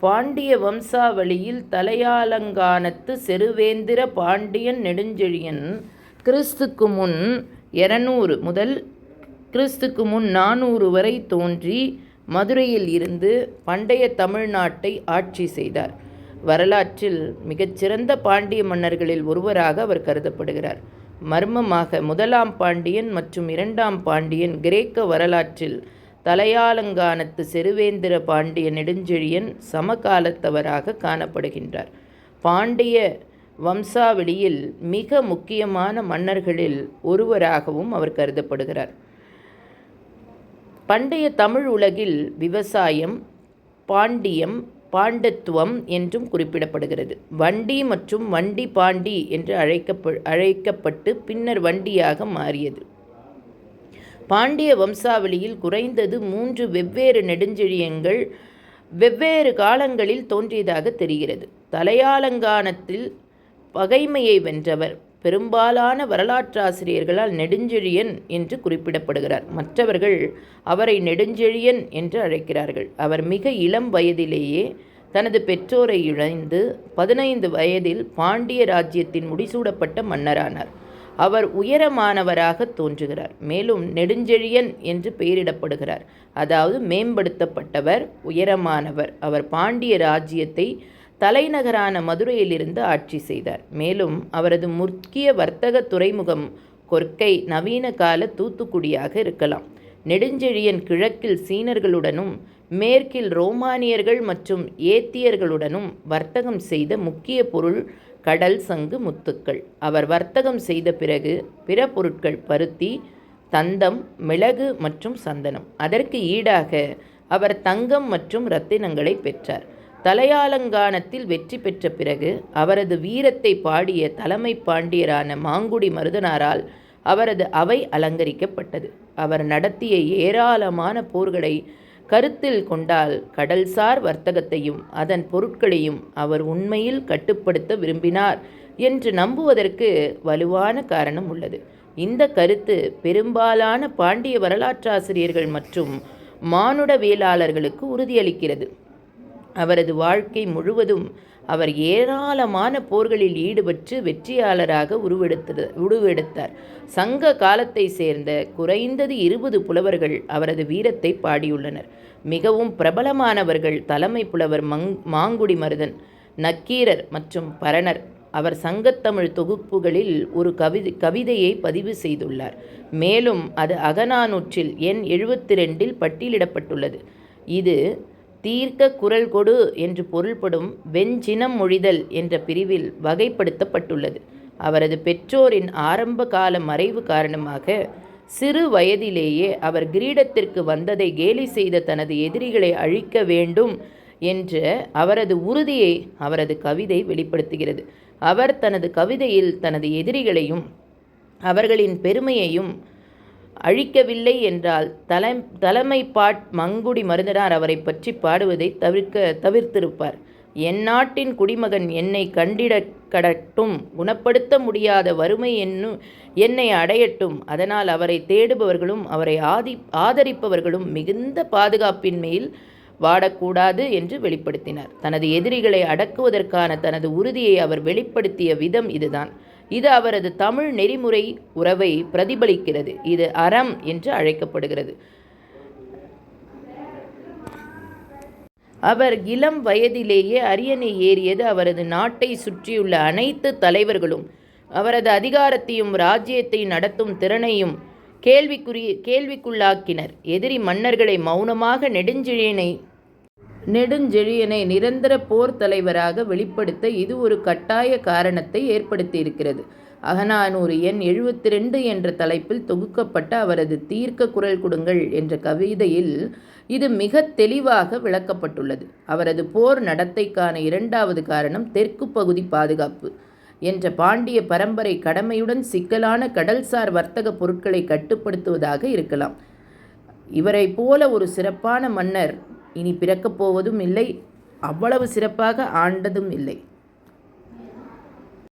பாண்டிய வம்சாவளியில் தலையாலங்கானத்து செருவேந்திர பாண்டியன் நெடுஞ்செழியன் கிறிஸ்துக்கு முன் 200 முதல் கிறிஸ்துக்கு முன் 400 வரை தோன்றி மதுரையில் இருந்து பண்டைய தமிழ்நாட்டை ஆட்சி செய்தார். வரலாற்றில் மிகச்சிறந்த பாண்டிய மன்னர்களில் ஒருவராக அவர் கருதப்படுகிறார். மர்மமாக 1ஆம் பாண்டியன் மற்றும் 2ஆம் பாண்டியன் கிரேக்க வரலாற்றில் தலையாலங்கானத்து செருவேந்திர பாண்டிய நெடுஞ்செழியன் சமகாலத்தவராக காணப்படுகின்றார். பாண்டிய வம்சாவளியில் மிக முக்கியமான மன்னர்களில் ஒருவராகவும் அவர் கருதப்படுகிறார். பண்டைய தமிழ் உலகில் விவசாயம் பாண்டியம் பாண்டத்துவம் என்றும் குறிப்பிடப்படுகிறது. வண்டி மற்றும் வண்டி பாண்டி என்று அழைக்கப்பட்டு பின்னர் வண்டியாக மாறியது. பாண்டிய வம்சாவளியில் குறைந்தது 3 வெவ்வேறு நெடுஞ்செழியன்கள் வெவ்வேறு காலங்களில் தோன்றியதாக தெரிகிறது. தலையாலங்கானத்தில் பகைமையை வென்றவர் பெரும்பாலான வரலாற்றாசிரியர்களால் நெடுஞ்செழியன் என்று குறிப்பிடப்படுகிறார். மற்றவர்கள் அவரை நெடுஞ்செழியன் என்று அழைக்கிறார்கள். அவர் மிக இளம் வயதிலேயே தனது பெற்றோரை இழந்து 15 வயதில் பாண்டிய ராஜ்யத்தின் முடிசூடப்பட்ட மன்னரானார். அவர் உயரமானவராக தோன்றுகிறார். மேலும் நெடுஞ்செழியன் என்று பெயரிடப்படுகிறார். அதாவது மேம்படுத்தப்பட்டவர், உயரமானவர். அவர் பாண்டிய ராஜ்யத்தை தலைநகரான மதுரையிலிருந்து ஆட்சி செய்தார். மேலும் அவரது முக்கிய வர்த்தக துறைமுகம் கொர்க்கை நவீன கால தூத்துக்குடியாக இருக்கலாம். நெடுஞ்செழியன் கிழக்கில் சீனர்களுடனும் மேற்கில் ரோமானியர்கள் மற்றும் ஏத்தியர்களுடனும் வர்த்தகம் செய்த முக்கிய பொருள் கடல் சங்கு முத்துக்கள். அவர் வர்த்தகம் செய்த பிறகு பிற பொருட்கள் பருத்தி, தந்தம், மிளகு மற்றும் சந்தனம். அதற்கு ஈடாக அவர் தங்கம் மற்றும் இரத்தினங்களை பெற்றார். தலையாலங்கானத்தில் வெற்றி பெற்ற பிறகு அவரது வீரத்தை பாடிய தலைமை பாண்டியரான மாங்குடி மருதனாரால் அவரது அவை அலங்கரிக்கப்பட்டது. அவர் நடத்திய ஏராளமான போர்களை கருத்தில் கொண்டால் கடல்சார் வர்த்தகத்தையும் அதன் பொருட்களையும் அவர் உண்மையில் கட்டுப்படுத்த விரும்பினார் என்று நம்புவதற்கு வலுவான காரணம் உள்ளது. இந்த கருத்து பெரும்பாலான பாண்டிய வரலாற்றாசிரியர்கள் மற்றும் மானுடவியலாளர்களுக்கு உறுதியளிக்கிறது. அவரது வாழ்க்கை முழுவதும் அவர் ஏராளமான போர்களில் ஈடுபட்டு வெற்றியாளராக உருவெடுத்தார். சங்க காலத்தை சேர்ந்த குறைந்தது 20 புலவர்கள் அவரது வீரத்தை பாடியுள்ளனர். மிகவும் பிரபலமானவர்கள் தலைமை புலவர் மாங்குடி மருதன், நக்கீரர் மற்றும் பரணர். அவர் சங்கத்தமிழ் தொகுப்புகளில் ஒரு கவிதையை பதிவு செய்துள்ளார். மேலும் அது அகநானூற்றில் எண் 72 பட்டியலிடப்பட்டுள்ளது. இது தீர்க்க குரல் கொடு என்று பொருள்படும் வெஞ்சினம் மொழிதல் என்ற பிரிவில் வகைப்படுத்தப்பட்டுள்ளது. அவரது பெற்றோரின் ஆரம்ப கால மறைவு காரணமாக சிறு வயதிலேயே அவர் கிரீடத்திற்கு வந்ததை கேலி செய்த தனது எதிரிகளை அழிக்க வேண்டும் என்ற அவரது உறுதியை அவரது கவிதை வெளிப்படுத்துகிறது. அவர் தனது கவிதையில் தனது எதிரிகளையும் அவர்களின் பெருமையையும் அழிக்கவில்லை என்றால் தலைமை மங்குடி மருதனார் அவரை பற்றி பாடுவதை தவிர்த்திருப்பார். என் நாட்டின் குடிமகன் என்னை கண்டிடக்கடட்டும், குணப்படுத்த முடியாத வறுமை என்னை அடையட்டும். அதனால் அவரை தேடுபவர்களும் அவரை ஆதரிப்பவர்களும் மிகுந்த பாதுகாப்பின் மேல் வாடக்கூடாது என்று வெளிப்படுத்தினார். தனது எதிரிகளை அடக்குவதற்கான தனது உறுதியை அவர் வெளிப்படுத்திய விதம் இதுதான். இது அவரது தமிழ் நெறிமுறை உறவை பிரதிபலிக்கிறது. இது அறம் என்று அழைக்கப்படுகிறது. அவர் இளம் வயதிலேயே அரியணை ஏறியது அவரது நாட்டை சுற்றியுள்ள அனைத்து தலைவர்களும் அவரது அதிகாரத்தையும் ராஜ்யத்தை நடத்தும் திறனையும் கேள்விக்குள்ளாக்கினர். எதிரி மன்னர்களை மௌனமாக நெடுஞ்செழியனை நிரந்தர போர் தலைவராக வெளிப்படுத்த இது ஒரு கட்டாய காரணத்தை ஏற்படுத்தியிருக்கிறது. அகநானூறு எண் 72 என்ற தலைப்பில் தொகுக்கப்பட்ட அவரது தீர்க்க குரல் கொடுங்கள் என்ற கவிதையில் இது மிக தெளிவாக விளக்கப்பட்டுள்ளது. அவரது போர் நடத்தைக்கான 2வது காரணம் தெற்கு பகுதி பாதுகாப்பு என்ற பாண்டிய பரம்பரை கடமையுடன் சிக்கலான கடல்சார் வர்த்தக பொருட்களை கட்டுப்படுத்துவதாக இருக்கலாம். இவரை போல ஒரு சிறப்பான மன்னர் இனி பிறக்கப் போவதும் இல்லை, அவ்வளவு சிறப்பாக ஆண்டதும் இல்லை.